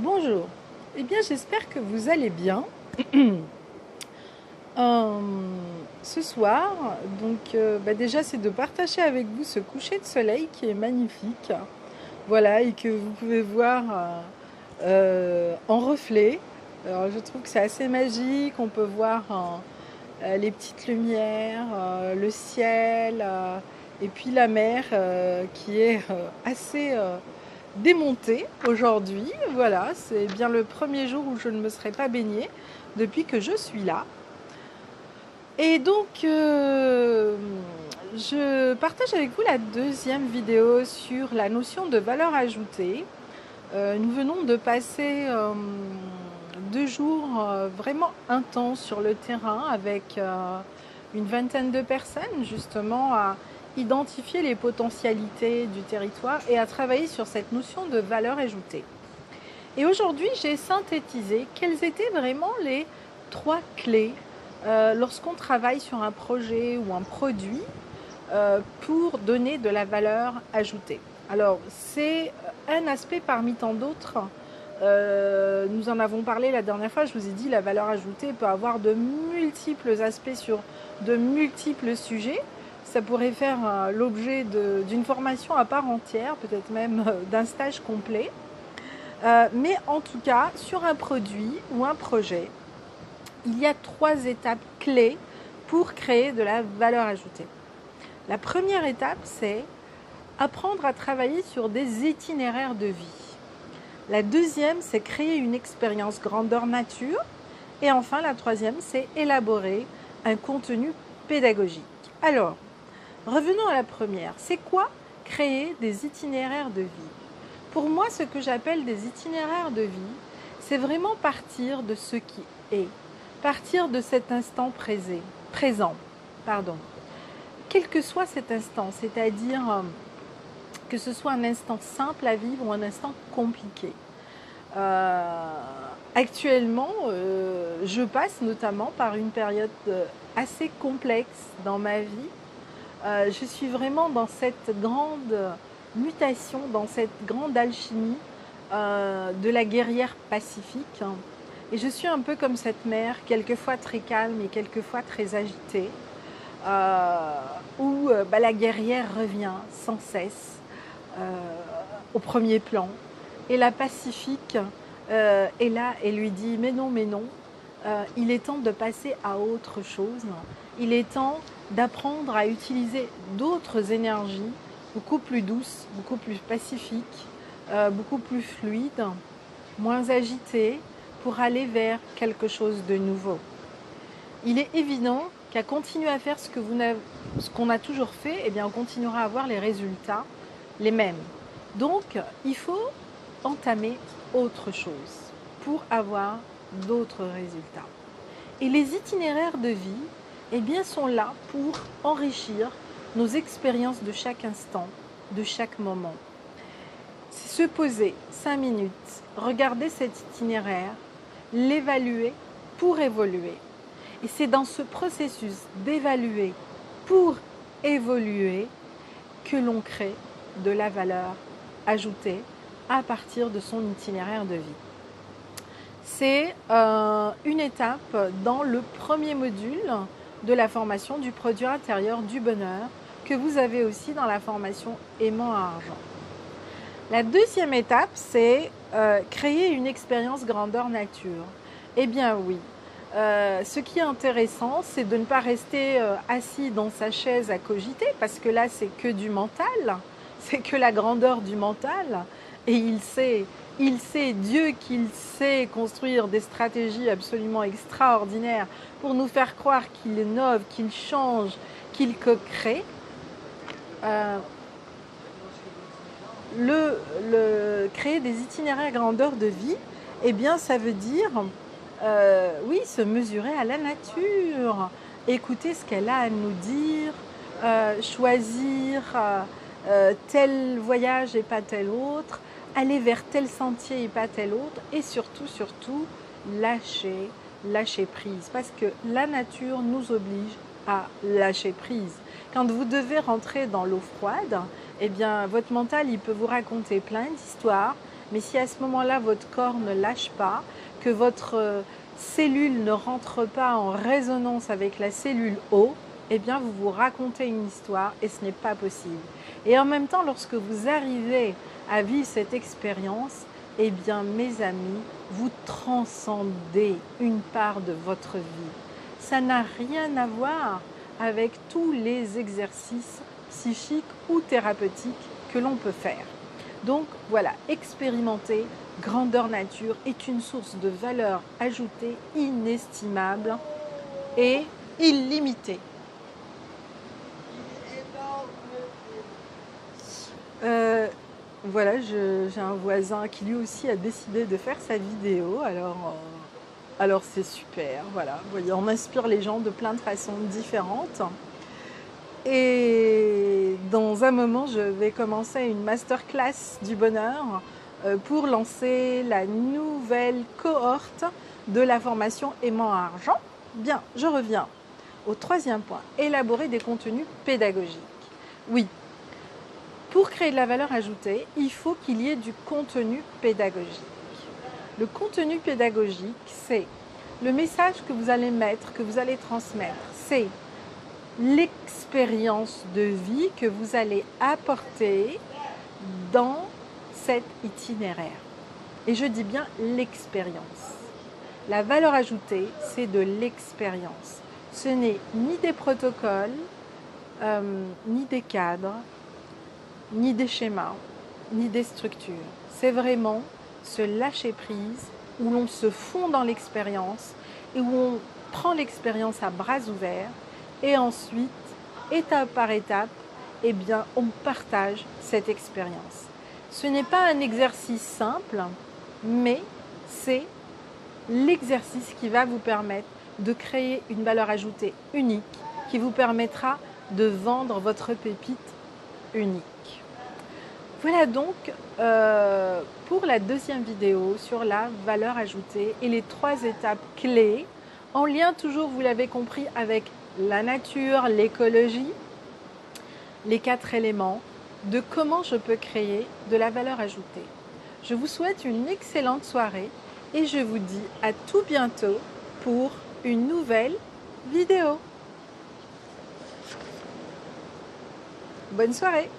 Bonjour, eh bien j'espère que vous allez bien. Euh, Ce soir, déjà c'est de partager avec vous ce coucher de soleil qui est magnifique. Voilà, et que vous pouvez voir en reflet. Alors je trouve que c'est assez magique, on peut voir les petites lumières, le ciel, et puis la mer qui est assez démontée aujourd'hui. Voilà, c'est bien le premier jour où je ne me serais pas baignée depuis que je suis là. Et donc, je partage avec vous la deuxième vidéo sur la notion de valeur ajoutée. Nous venons de passer 2 jours vraiment intenses sur le terrain avec une vingtaine de personnes, justement, à identifier les potentialités du territoire et à travailler sur cette notion de valeur ajoutée. Et aujourd'hui, j'ai synthétisé quelles étaient vraiment les 3 clés lorsqu'on travaille sur un projet ou un produit pour donner de la valeur ajoutée. Alors, c'est un aspect parmi tant d'autres. Nous en avons parlé la dernière fois, je vous ai dit la valeur ajoutée peut avoir de multiples aspects sur de multiples sujets. Ça pourrait faire l'objet d'une formation à part entière, peut-être même d'un stage complet. Mais en tout cas, sur un produit ou un projet, il y a 3 étapes clés pour créer de la valeur ajoutée. La première étape, c'est apprendre à travailler sur des itinéraires de vie. La deuxième, c'est créer une expérience grandeur nature. Et enfin, la troisième, c'est élaborer un contenu pédagogique. Alors, revenons à la première. C'est quoi créer des itinéraires de vie ? Pour moi, ce que j'appelle des itinéraires de vie, c'est vraiment partir de ce qui est, partir de cet instant présent. Quel que soit cet instant, c'est-à-dire que ce soit un instant simple à vivre ou un instant compliqué. Actuellement, je passe notamment par une période assez complexe dans ma vie. Je suis vraiment dans cette grande mutation, dans cette grande alchimie de la guerrière pacifique. Et je suis un peu comme cette mer, quelquefois très calme et quelquefois très agitée, où la guerrière revient sans cesse au premier plan. Et la pacifique est là et lui dit « mais non, il est temps de passer à autre chose. Il est temps d'apprendre à utiliser d'autres énergies beaucoup plus douces, beaucoup plus pacifiques, beaucoup plus fluides, moins agitées, pour aller vers quelque chose de nouveau. » Il est évident qu'à continuer à faire ce qu'on a toujours fait, eh bien, on continuera à avoir les résultats les mêmes. Donc, il faut entamer autre chose pour avoir d'autres résultats. Et les itinéraires de vie, eh bien, sont là pour enrichir nos expériences de chaque instant, de chaque moment. C'est se poser 5 minutes, regarder cet itinéraire, l'évaluer pour évoluer. Et c'est dans ce processus d'évaluer pour évoluer que l'on crée de la valeur ajoutée à partir de son itinéraire de vie. C'est une étape dans le premier module de la formation du produit intérieur du bonheur que vous avez aussi dans la formation aimant à argent. La deuxième étape, c'est créer une expérience grandeur nature. Eh bien oui, ce qui est intéressant, c'est de ne pas rester assis dans sa chaise à cogiter, parce que là, c'est que du mental, c'est que la grandeur du mental. Et il sait, Dieu qu'il sait construire des stratégies absolument extraordinaires pour nous faire croire qu'il innove, qu'il change, qu'il co-crée. Créer des itinéraires grandeur de vie, eh bien, ça veut dire, oui, se mesurer à la nature, écouter ce qu'elle a à nous dire, choisir tel voyage et pas tel autre, aller vers tel sentier et pas tel autre, et surtout, lâcher prise, parce que la nature nous oblige à lâcher prise. Quand vous devez rentrer dans l'eau froide, eh bien, votre mental, il peut vous raconter plein d'histoires Mais si à ce moment-là, votre corps ne lâche pas, que votre cellule ne rentre pas en résonance avec la cellule O, eh bien vous vous racontez une histoire et ce n'est pas possible. Et en même temps, lorsque vous arrivez à vivre cette expérience, eh bien mes amis, vous transcendez une part de votre vie. Ça n'a rien à voir avec tous les exercices psychiques ou thérapeutiques que l'on peut faire. Donc voilà, expérimenter grandeur nature est une source de valeur ajoutée inestimable et illimitée. Voilà, j'ai un voisin qui lui aussi a décidé de faire sa vidéo, alors c'est super, voilà. Vous voyez, on inspire les gens de plein de façons différentes. Et dans un moment, je vais commencer une masterclass du bonheur pour lancer la nouvelle cohorte de la formation Aimant Argent. Bien, je reviens au troisième point, élaborer des contenus pédagogiques. Oui, pour créer de la valeur ajoutée, il faut qu'il y ait du contenu pédagogique. Le contenu pédagogique, c'est le message que vous allez mettre, que vous allez transmettre. C'est l'expérience de vie que vous allez apporter dans cet itinéraire. Et je dis bien l'expérience. La valeur ajoutée, c'est de l'expérience. Ce n'est ni des protocoles, ni des cadres, ni des schémas, ni des structures. C'est vraiment se lâcher prise, où l'on se fond dans l'expérience et où on prend l'expérience à bras ouverts et ensuite, étape par étape, eh bien, on partage cette expérience. Ce n'est pas un exercice simple, mais c'est l'exercice qui va vous permettre de créer une valeur ajoutée unique, qui vous permettra de vendre votre pépite unique. Voilà donc pour la deuxième vidéo sur la valeur ajoutée et les 3 étapes clés, en lien toujours, vous l'avez compris, avec la nature, l'écologie, les 4 éléments de comment je peux créer de la valeur ajoutée. Je vous souhaite une excellente soirée et je vous dis à tout bientôt pour une nouvelle vidéo. Bonne soirée!